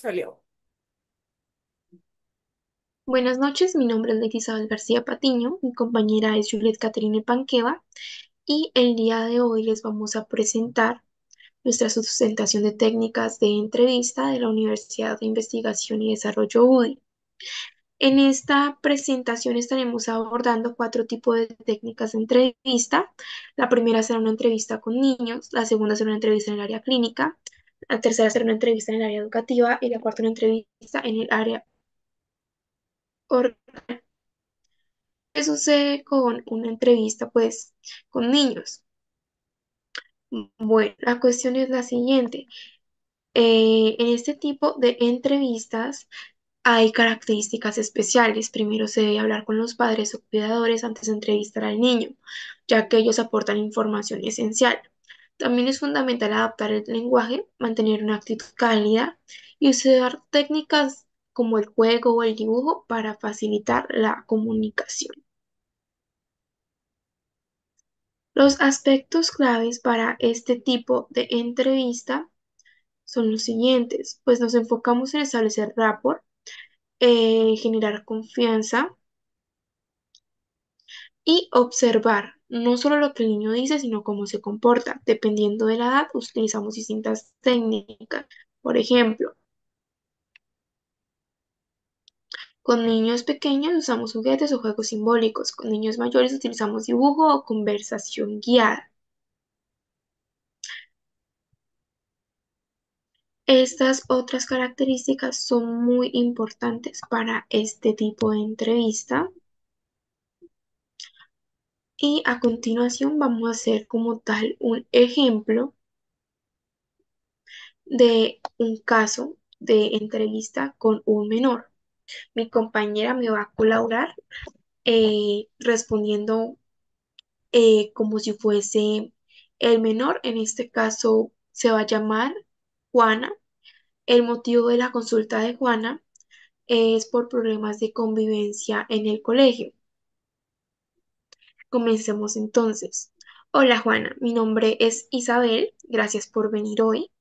Salió. Buenas noches, mi nombre es Lady Isabel García Patiño, mi compañera es Juliet Caterine Panqueva y el día de hoy les vamos a presentar nuestra sustentación de técnicas de entrevista de la Universidad de Investigación y Desarrollo UDI. En esta presentación estaremos abordando cuatro tipos de técnicas de entrevista. La primera será una entrevista con niños, la segunda será una entrevista en el área clínica, la tercera será una entrevista en el área educativa y la cuarta una entrevista en el área organizativa. ¿Qué sucede con una entrevista, pues, con niños? Bueno, la cuestión es la siguiente. En este tipo de entrevistas hay características especiales. Primero se debe hablar con los padres o cuidadores antes de entrevistar al niño, ya que ellos aportan información esencial. También es fundamental adaptar el lenguaje, mantener una actitud cálida y usar técnicas como el juego o el dibujo para facilitar la comunicación. Los aspectos claves para este tipo de entrevista son los siguientes, pues nos enfocamos en establecer rapport, generar confianza y observar no solo lo que el niño dice, sino cómo se comporta. Dependiendo de la edad, utilizamos distintas técnicas. Por ejemplo, con niños pequeños usamos juguetes o juegos simbólicos, con niños mayores utilizamos dibujo o conversación guiada. Estas otras características son muy importantes para este tipo de entrevista y a continuación vamos a hacer como tal un ejemplo de un caso de entrevista con un menor. Mi compañera me va a colaborar respondiendo como si fuese el menor. En este caso se va a llamar Juana. El motivo de la consulta de Juana es por problemas de convivencia en el colegio. Comencemos entonces. Hola Juana, mi nombre es Isabel, gracias por venir hoy.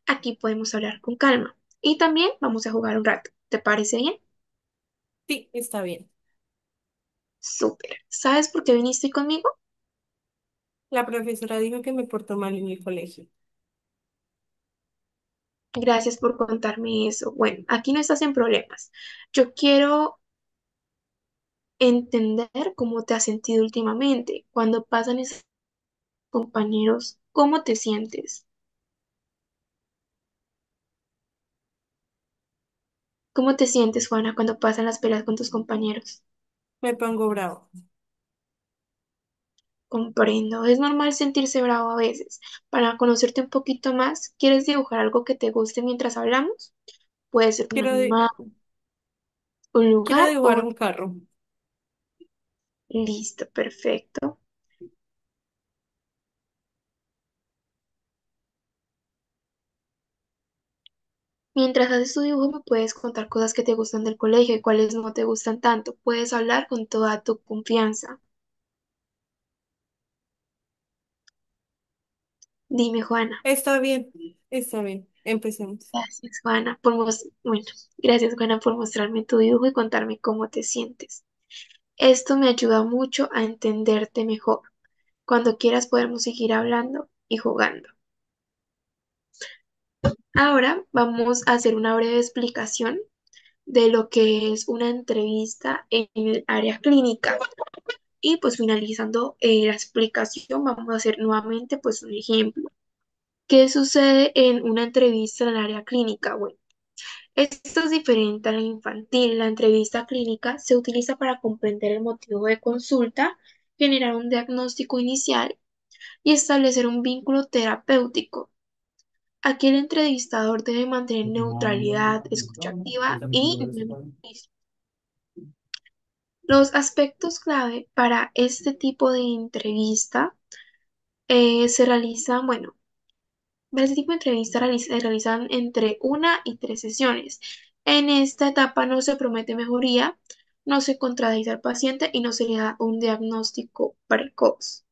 Aquí podemos hablar con calma y también vamos a jugar un rato. ¿Te parece bien? Sí, está bien. Súper. ¿Sabes por qué viniste conmigo? La profesora dijo que me portó mal en el colegio. Gracias por contarme eso. Bueno, aquí no estás en problemas. Yo quiero entender cómo te has sentido últimamente. Cuando pasan esos compañeros, ¿cómo te sientes? ¿Cómo te sientes, Juana, cuando pasan las peleas con tus compañeros? Me pongo bravo. Comprendo, es normal sentirse bravo a veces. Para conocerte un poquito más, ¿quieres dibujar algo que te guste mientras hablamos? Puede ser un Quiero, di- animal, un quiero lugar dibujar o... un carro. Listo, perfecto. Mientras haces tu dibujo, me puedes contar cosas que te gustan del colegio y cuáles no te gustan tanto. Puedes hablar con toda tu confianza. Dime, Juana. Está bien, está bien. Empecemos. Gracias, Juana, bueno, gracias, Juana, por mostrarme tu dibujo y contarme cómo te sientes. Esto me ayuda mucho a entenderte mejor. Cuando quieras podemos seguir hablando y jugando. Ahora vamos a hacer una breve explicación de lo que es una entrevista en el área clínica. Y pues finalizando la explicación, vamos a hacer nuevamente pues un ejemplo. ¿Qué sucede en una entrevista en el área clínica? Bueno, esto es diferente a la infantil. La entrevista clínica se utiliza para comprender el motivo de consulta, generar un diagnóstico inicial y establecer un vínculo terapéutico. Aquí el entrevistador debe mantener neutralidad, escucha activa y los aspectos clave para este tipo de entrevista se realizan, bueno, para este tipo de entrevistas se realizan entre una y tres sesiones. En esta etapa no se promete mejoría, no se contradice al paciente y no se le da un diagnóstico precoz.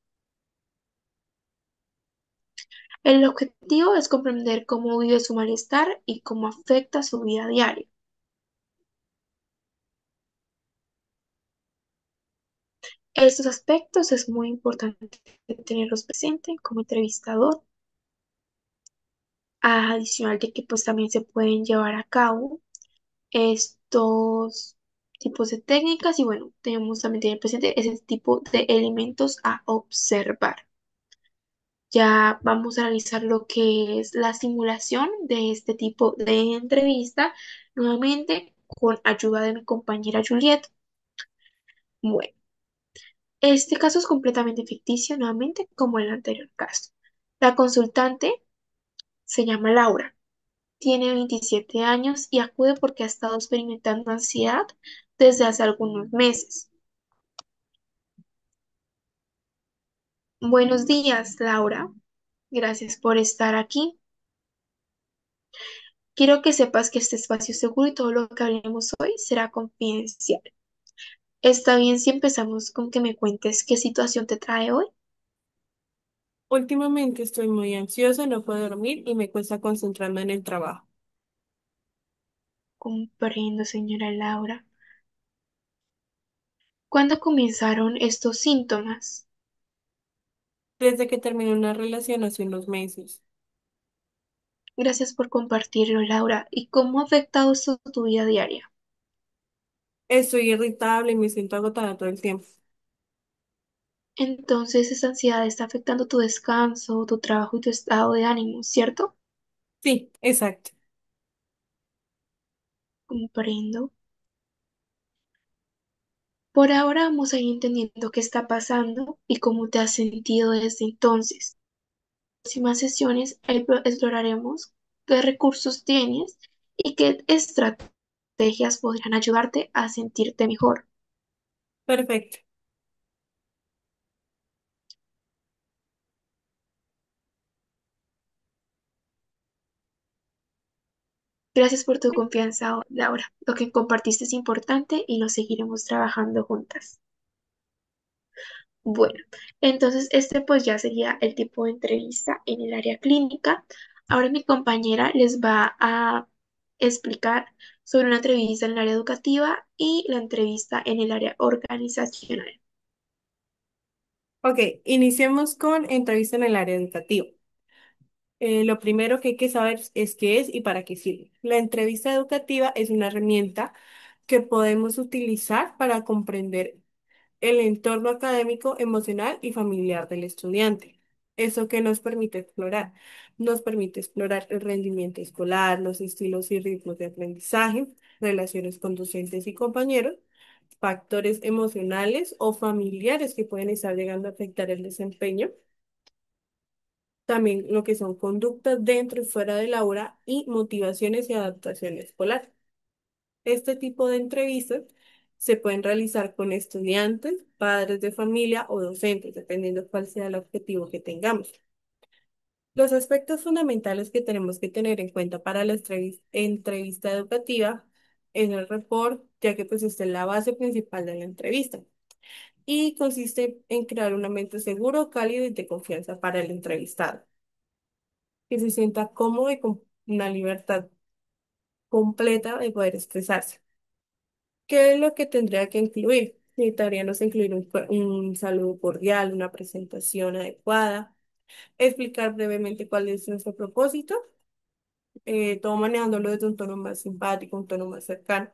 El objetivo es comprender cómo vive su malestar y cómo afecta su vida diaria. Estos aspectos es muy importante tenerlos presentes como entrevistador, adicional de que pues también se pueden llevar a cabo estos tipos de técnicas y bueno, tenemos también tener presente ese tipo de elementos a observar. Ya vamos a realizar lo que es la simulación de este tipo de entrevista, nuevamente con ayuda de mi compañera Juliet. Bueno, este caso es completamente ficticio, nuevamente como el anterior caso. La consultante se llama Laura, tiene 27 años y acude porque ha estado experimentando ansiedad desde hace algunos meses. Buenos días, Laura. Gracias por estar aquí. Quiero que sepas que este espacio es seguro y todo lo que hablemos hoy será confidencial. ¿Está bien si empezamos con que me cuentes qué situación te trae hoy? Últimamente estoy muy ansiosa, no puedo dormir y me cuesta concentrarme en el trabajo. Comprendo, señora Laura. ¿Cuándo comenzaron estos síntomas? Desde que terminé una relación hace unos meses, Gracias por compartirlo, Laura. ¿Y cómo ha afectado esto tu vida diaria? estoy irritable y me siento agotada todo el tiempo. Entonces, esa ansiedad está afectando tu descanso, tu trabajo y tu estado de ánimo, ¿cierto? Sí, exacto. Comprendo. Por ahora vamos a ir entendiendo qué está pasando y cómo te has sentido desde entonces. En próximas sesiones exploraremos qué recursos tienes y qué estrategias podrían ayudarte a sentirte mejor. Perfecto. Gracias por tu confianza, Laura. Lo que compartiste es importante y lo seguiremos trabajando juntas. Bueno, entonces este pues ya sería el tipo de entrevista en el área clínica. Ahora mi compañera les va a explicar sobre una entrevista en el área educativa y la entrevista en el área organizacional. Ok, iniciemos con entrevista en el área educativa. Lo primero que hay que saber es qué es y para qué sirve. La entrevista educativa es una herramienta que podemos utilizar para comprender el entorno académico, emocional y familiar del estudiante. Eso que nos permite explorar el rendimiento escolar, los estilos y ritmos de aprendizaje, relaciones con docentes y compañeros, factores emocionales o familiares que pueden estar llegando a afectar el desempeño, también lo que son conductas dentro y fuera del aula y motivaciones y adaptación escolar. Este tipo de entrevistas se pueden realizar con estudiantes, padres de familia o docentes, dependiendo cuál sea el objetivo que tengamos. Los aspectos fundamentales que tenemos que tener en cuenta para la entrevista educativa es el report, ya que pues esta es la base principal de la entrevista y consiste en crear un ambiente seguro, cálido y de confianza para el entrevistado, que se sienta cómodo y con una libertad completa de poder expresarse. ¿Qué es lo que tendría que incluir? Necesitaríamos incluir un saludo cordial, una presentación adecuada, explicar brevemente cuál es nuestro propósito, todo manejándolo desde un tono más simpático, un tono más cercano,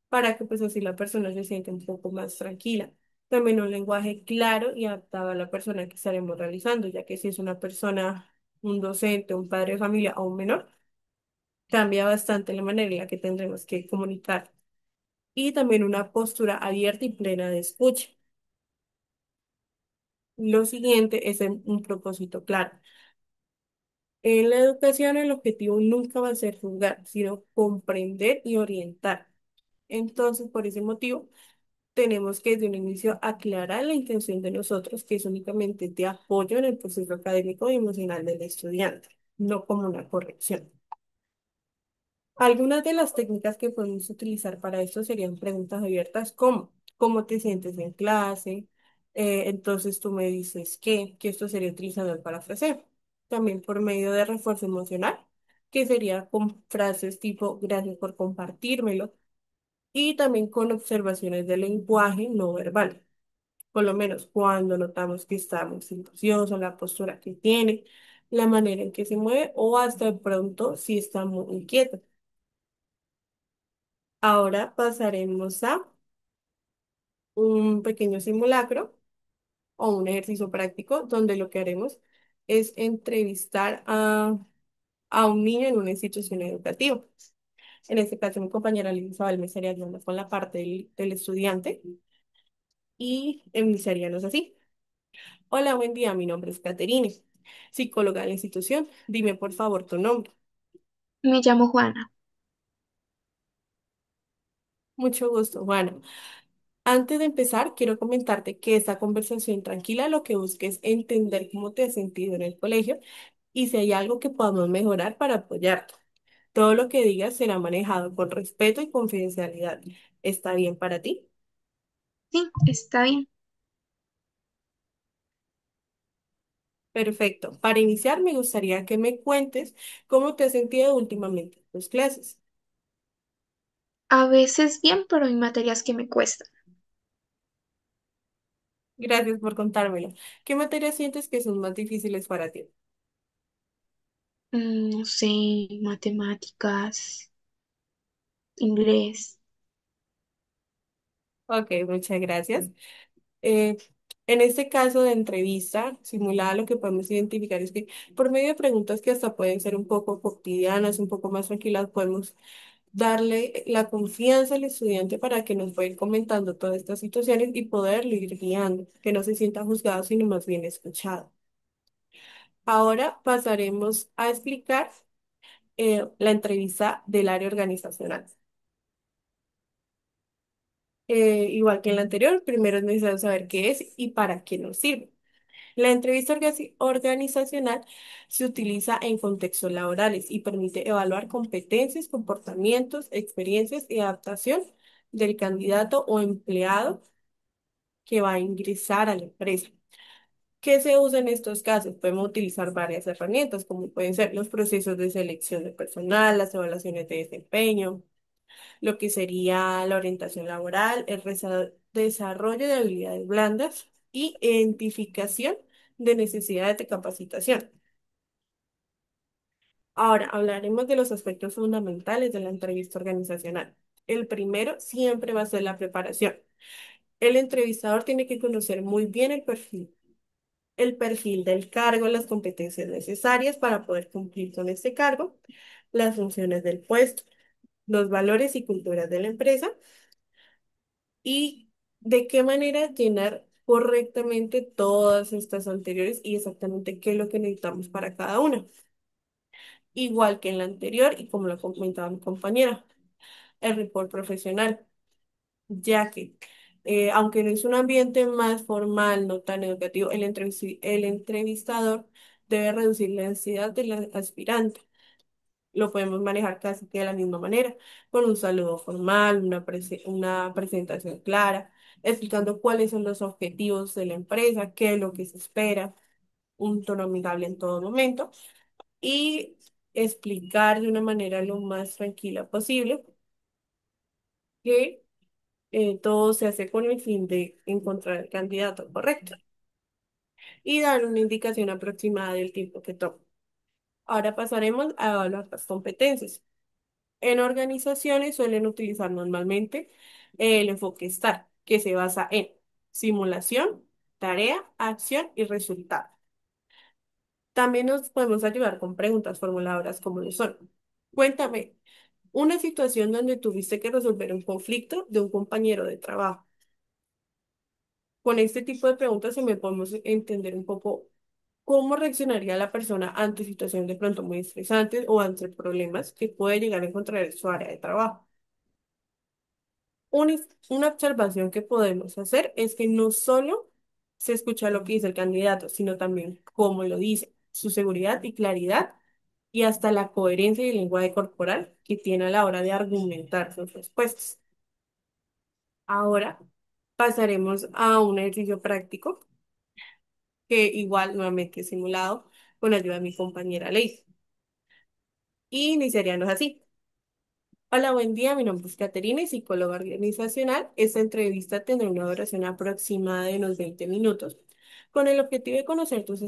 para que pues así la persona se sienta un poco más tranquila. También un lenguaje claro y adaptado a la persona que estaremos realizando, ya que si es una persona, un docente, un padre de familia o un menor, cambia bastante la manera en la que tendremos que comunicar. Y también una postura abierta y plena de escucha. Lo siguiente es un propósito claro. En la educación el objetivo nunca va a ser juzgar, sino comprender y orientar. Entonces, por ese motivo, tenemos que desde un inicio aclarar la intención de nosotros, que es únicamente de apoyo en el proceso académico y emocional del estudiante, no como una corrección. Algunas de las técnicas que podemos utilizar para esto serían preguntas abiertas como ¿cómo te sientes en clase? Entonces tú me dices que esto sería utilizado para ofrecer. también por medio de refuerzo emocional, que sería con frases tipo gracias por compartírmelo, y también con observaciones del lenguaje no verbal. Por lo menos cuando notamos que está muy silencioso, la postura que tiene, la manera en que se mueve o hasta de pronto si está muy inquieto. Ahora pasaremos a un pequeño simulacro o un ejercicio práctico donde lo que haremos es entrevistar a un niño en una institución educativa. En este caso, mi compañera Liz Isabel me estaría ayudando con la parte del estudiante y iniciaríamos así. Hola, buen día, mi nombre es Caterine, psicóloga de la institución. Dime por favor tu nombre. Me llamo Juana. Mucho gusto, Juana. Antes de empezar, quiero comentarte que esta conversación tranquila lo que busca es entender cómo te has sentido en el colegio y si hay algo que podamos mejorar para apoyarte. Todo lo que digas será manejado con respeto y confidencialidad. ¿Está bien para ti? Sí, está bien. Perfecto. Para iniciar, me gustaría que me cuentes cómo te has sentido últimamente en tus clases. A veces bien, pero hay materias que me cuestan. Gracias por contármelo. ¿Qué materias sientes que son más difíciles para ti? No sé, matemáticas, inglés. Ok, muchas gracias. Eh, en este caso de entrevista simulada, lo que podemos identificar es que por medio de preguntas que hasta pueden ser un poco cotidianas, un poco más tranquilas, podemos darle la confianza al estudiante para que nos vaya ir comentando todas estas situaciones y poderlo ir guiando, que no se sienta juzgado, sino más bien escuchado. Ahora pasaremos a explicar la entrevista del área organizacional. Igual que en la anterior, primero es necesario saber qué es y para qué nos sirve. La entrevista organizacional se utiliza en contextos laborales y permite evaluar competencias, comportamientos, experiencias y adaptación del candidato o empleado que va a ingresar a la empresa. ¿Qué se usa en estos casos? Podemos utilizar varias herramientas, como pueden ser los procesos de selección de personal, las evaluaciones de desempeño, lo que sería la orientación laboral, el desarrollo de habilidades blandas y identificación de necesidades de capacitación. Ahora hablaremos de los aspectos fundamentales de la entrevista organizacional. El primero siempre va a ser la preparación. El entrevistador tiene que conocer muy bien el perfil del cargo, las competencias necesarias para poder cumplir con este cargo, las funciones del puesto, los valores y culturas de la empresa y de qué manera llenar correctamente todas estas anteriores y exactamente qué es lo que necesitamos para cada una. Igual que en la anterior y como lo comentaba mi compañera, el report profesional, ya que aunque no es un ambiente más formal, no tan educativo, el entrevistador debe reducir la ansiedad del aspirante. Lo podemos manejar casi que de la misma manera, con un saludo formal, una presentación clara, explicando cuáles son los objetivos de la empresa, qué es lo que se espera, un tono amigable en todo momento y explicar de una manera lo más tranquila posible que todo se hace con el fin de encontrar el candidato correcto y dar una indicación aproximada del tiempo que toma. Ahora pasaremos a evaluar las competencias. En organizaciones suelen utilizar normalmente el enfoque STAR, que se basa en simulación, tarea, acción y resultado. También nos podemos ayudar con preguntas formuladoras como lo son. Cuéntame, una situación donde tuviste que resolver un conflicto de un compañero de trabajo. Con este tipo de preguntas se me podemos entender un poco cómo reaccionaría la persona ante situaciones de pronto muy estresantes o ante problemas que puede llegar a encontrar en su área de trabajo. Una observación que podemos hacer es que no solo se escucha lo que dice el candidato, sino también cómo lo dice, su seguridad y claridad, y hasta la coherencia y el lenguaje corporal que tiene a la hora de argumentar sus respuestas. Ahora pasaremos a un ejercicio práctico que igual nuevamente es simulado con ayuda de mi compañera Ley. Y iniciaríamos así. Hola, buen día. Mi nombre es Caterina y psicóloga organizacional. Esta entrevista tendrá una duración aproximada de unos 20 minutos, con el objetivo de conocer tus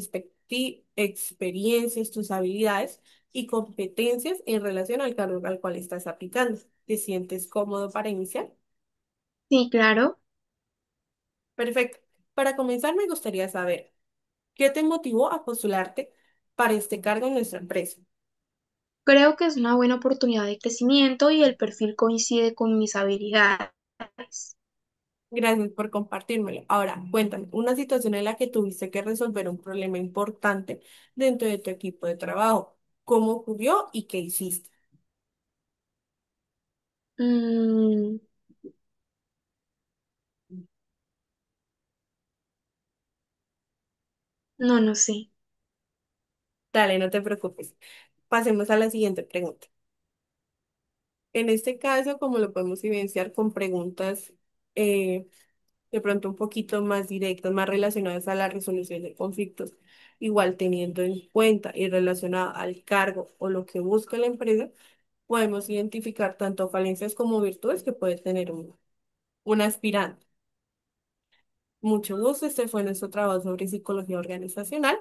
experiencias, tus habilidades y competencias en relación al cargo al cual estás aplicando. ¿Te sientes cómodo para iniciar? Sí, claro. Perfecto. Para comenzar, me gustaría saber, ¿qué te motivó a postularte para este cargo en nuestra empresa? Creo que es una buena oportunidad de crecimiento y el perfil coincide con mis habilidades. Gracias por compartírmelo. Ahora, cuéntame, una situación en la que tuviste que resolver un problema importante dentro de tu equipo de trabajo. ¿Cómo ocurrió y qué hiciste? Mm, no, no sé. Dale, no te preocupes. Pasemos a la siguiente pregunta. En este caso, como lo podemos evidenciar con preguntas eh, de pronto un poquito más directas, más relacionadas a la resolución de conflictos, igual teniendo en cuenta y relacionado al cargo o lo que busca la empresa, podemos identificar tanto falencias como virtudes que puede tener un aspirante. Mucho gusto, este fue nuestro trabajo sobre psicología organizacional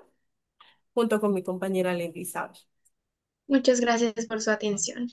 junto con mi compañera Lady Sabes. Muchas gracias por su atención.